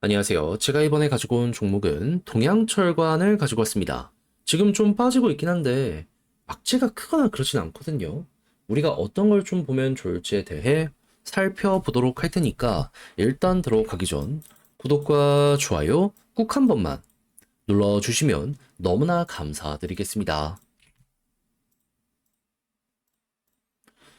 안녕하세요. 제가 이번에 가지고 온 종목은 동양철관을 가지고 왔습니다. 지금 좀 빠지고 있긴 한데 악재가 크거나 그러진 않거든요. 우리가 어떤 걸 좀 보면 좋을지에 대해 살펴보도록 할 테니까 일단 들어가기 전 구독과 좋아요 꾹 한 번만 눌러주시면 너무나 감사드리겠습니다.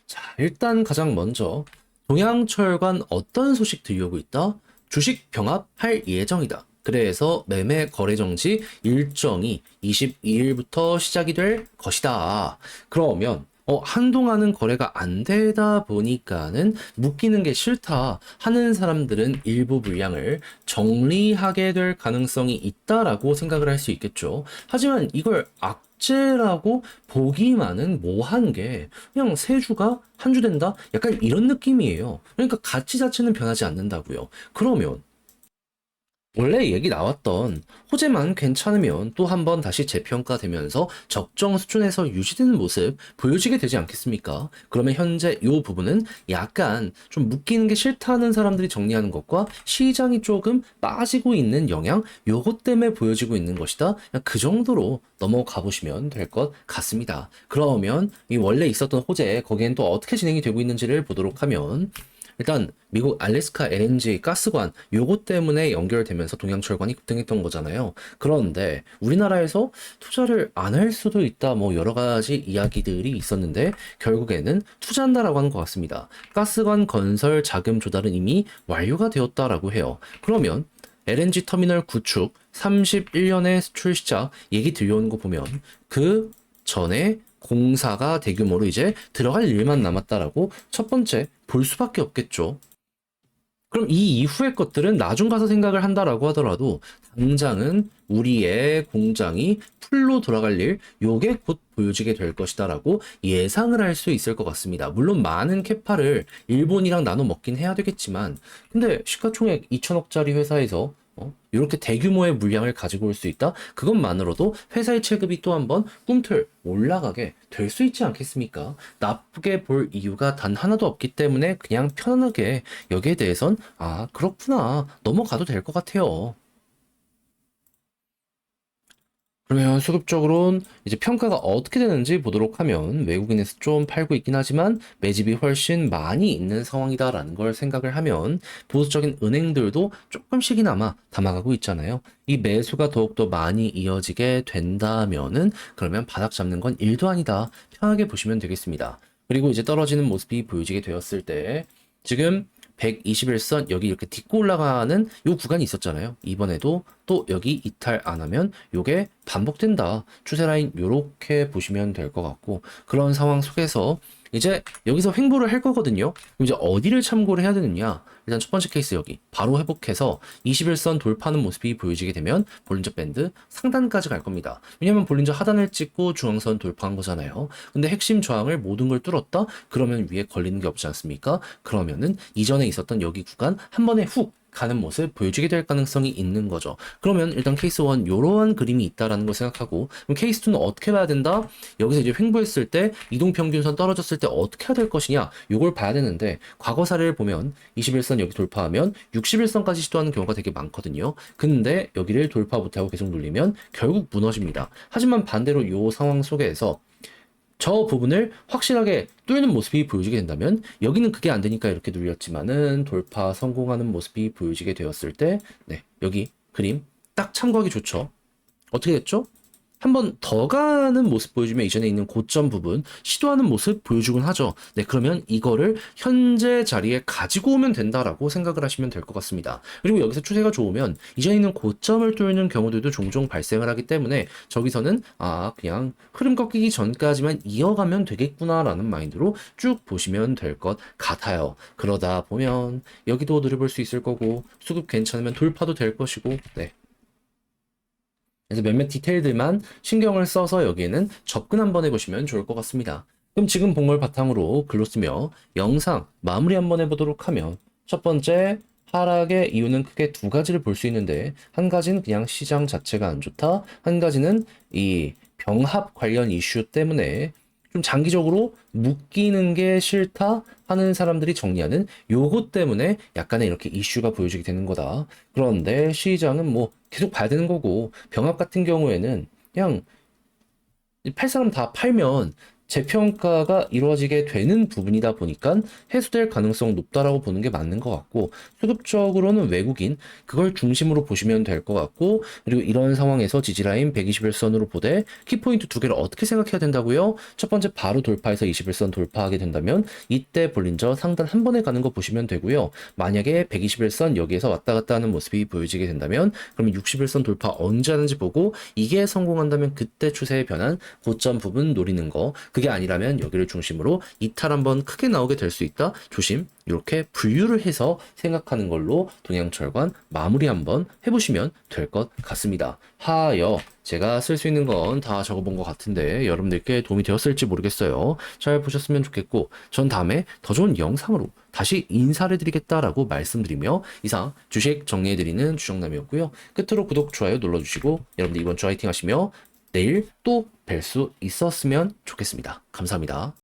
자, 일단 가장 먼저 동양철관 어떤 소식 들려오고 있다? 주식 병합할 예정이다. 그래서 매매 거래 정지 일정이 22일부터 시작이 될 것이다. 그러면 한동안은 거래가 안 되다 보니까는 묶이는 게 싫다 하는 사람들은 일부 물량을 정리하게 될 가능성이 있다라고 생각을 할 수 있겠죠. 하지만 이걸 악재라고 보기만은 뭐한 게 그냥 세 주가 한 주 된다? 약간 이런 느낌이에요. 그러니까 가치 자체는 변하지 않는다고요. 그러면 원래 얘기 나왔던 호재만 괜찮으면 또 한 번 다시 재평가되면서 적정 수준에서 유지되는 모습 보여지게 되지 않겠습니까? 그러면 현재 이 부분은 약간 좀 묶이는 게 싫다는 사람들이 정리하는 것과 시장이 조금 빠지고 있는 영향, 요것 때문에 보여지고 있는 것이다. 그냥 그 정도로 넘어가 보시면 될 것 같습니다. 그러면 이 원래 있었던 호재, 거기엔 또 어떻게 진행이 되고 있는지를 보도록 하면 일단 미국 알래스카 LNG 가스관 요것 때문에 연결되면서 동양철관이 급등했던 거잖아요. 그런데 우리나라에서 투자를 안 할 수도 있다 뭐 여러 가지 이야기들이 있었는데 결국에는 투자한다라고 하는 것 같습니다. 가스관 건설 자금 조달은 이미 완료가 되었다라고 해요. 그러면 LNG 터미널 구축 31년의 수출 시작 얘기 들려오는 거 보면 그 전에 공사가 대규모로 이제 들어갈 일만 남았다라고 첫 번째 볼 수밖에 없겠죠. 그럼 이 이후의 것들은 나중 가서 생각을 한다라고 하더라도 당장은 우리의 공장이 풀로 돌아갈 일, 요게 곧 보여지게 될 것이다라고 예상을 할 수 있을 것 같습니다. 물론 많은 캐파를 일본이랑 나눠 먹긴 해야 되겠지만, 근데 시가총액 2천억짜리 회사에서 이렇게 대규모의 물량을 가지고 올 수 있다? 그것만으로도 회사의 체급이 또 한번 꿈틀 올라가게 될 수 있지 않겠습니까? 나쁘게 볼 이유가 단 하나도 없기 때문에 그냥 편안하게 여기에 대해선 아, 그렇구나. 넘어가도 될 것 같아요. 그러면 수급적으로는 이제 평가가 어떻게 되는지 보도록 하면 외국인에서 좀 팔고 있긴 하지만 매집이 훨씬 많이 있는 상황이다라는 걸 생각을 하면 보수적인 은행들도 조금씩이나마 담아가고 있잖아요. 이 매수가 더욱더 많이 이어지게 된다면은 그러면 바닥 잡는 건 일도 아니다. 편하게 보시면 되겠습니다. 그리고 이제 떨어지는 모습이 보여지게 되었을 때 지금 121선 여기 이렇게 딛고 올라가는 요 구간이 있었잖아요. 이번에도 또 여기 이탈 안 하면 요게 반복된다. 추세 라인 요렇게 보시면 될 것 같고 그런 상황 속에서 이제 여기서 횡보를 할 거거든요. 그럼 이제 어디를 참고를 해야 되느냐? 일단 첫 번째 케이스 여기 바로 회복해서 21선 돌파하는 모습이 보여지게 되면 볼린저 밴드 상단까지 갈 겁니다. 왜냐면 볼린저 하단을 찍고 중앙선 돌파한 거잖아요. 근데 핵심 저항을 모든 걸 뚫었다? 그러면 위에 걸리는 게 없지 않습니까? 그러면은 이전에 있었던 여기 구간 한 번에 훅 가는 모습 보여주게 될 가능성이 있는 거죠. 그러면 일단 케이스 1 요러한 그림이 있다라는 걸 생각하고 그럼 케이스 2는 어떻게 봐야 된다? 여기서 이제 횡보했을 때 이동평균선 떨어졌을 때 어떻게 해야 될 것이냐? 요걸 봐야 되는데 과거 사례를 보면 21선 여기 돌파하면 61선까지 시도하는 경우가 되게 많거든요. 근데 여기를 돌파 못하고 계속 눌리면 결국 무너집니다. 하지만 반대로 요 상황 속에서 저 부분을 확실하게 뚫는 모습이 보여지게 된다면 여기는 그게 안 되니까 이렇게 눌렸지만은 돌파 성공하는 모습이 보여지게 되었을 때 네, 여기 그림 딱 참고하기 좋죠. 어떻게 됐죠? 한 번 더 가는 모습 보여주면 이전에 있는 고점 부분 시도하는 모습 보여주곤 하죠. 네, 그러면 이거를 현재 자리에 가지고 오면 된다라고 생각을 하시면 될 것 같습니다. 그리고 여기서 추세가 좋으면 이전에 있는 고점을 뚫는 경우들도 종종 발생을 하기 때문에 저기서는 아, 그냥 흐름 꺾이기 전까지만 이어가면 되겠구나라는 마인드로 쭉 보시면 될 것 같아요. 그러다 보면 여기도 노려볼 수 있을 거고 수급 괜찮으면 돌파도 될 것이고 네. 그래서 몇몇 디테일들만 신경을 써서 여기에는 접근 한번 해보시면 좋을 것 같습니다. 그럼 지금 본 걸 바탕으로 글로 쓰며 영상 마무리 한번 해보도록 하면 첫 번째 하락의 이유는 크게 두 가지를 볼 수 있는데 한 가지는 그냥 시장 자체가 안 좋다. 한 가지는 이 병합 관련 이슈 때문에 좀 장기적으로 묶이는 게 싫다 하는 사람들이 정리하는 요것 때문에 약간의 이렇게 이슈가 보여지게 되는 거다. 그런데 시장은 뭐 계속 봐야 되는 거고, 병합 같은 경우에는 그냥 팔 사람 다 팔면 재평가가 이루어지게 되는 부분이다 보니까 해소될 가능성 높다라고 보는 게 맞는 것 같고, 수급적으로는 외국인 그걸 중심으로 보시면 될 것 같고, 그리고 이런 상황에서 지지라인 121선으로 보되 키포인트 두 개를 어떻게 생각해야 된다고요? 첫 번째 바로 돌파해서 21선 돌파하게 된다면 이때 볼린저 상단 한 번에 가는 거 보시면 되고요. 만약에 121선 여기에서 왔다 갔다 하는 모습이 보여지게 된다면 그러면 61선 돌파 언제 하는지 보고, 이게 성공한다면 그때 추세의 변환 고점 부분 노리는 거, 그게 아니라면 여기를 중심으로 이탈 한번 크게 나오게 될 수 있다. 조심. 이렇게 분류를 해서 생각하는 걸로 동양철관 마무리 한번 해보시면 될 것 같습니다. 하여 제가 쓸 수 있는 건 다 적어본 것 같은데 여러분들께 도움이 되었을지 모르겠어요. 잘 보셨으면 좋겠고, 전 다음에 더 좋은 영상으로 다시 인사를 드리겠다라고 말씀드리며 이상 주식 정리해드리는 주정남이었고요. 끝으로 구독, 좋아요 눌러주시고 여러분들 이번 주 화이팅 하시며 내일 또 뵐 수 있었으면 좋겠습니다. 감사합니다.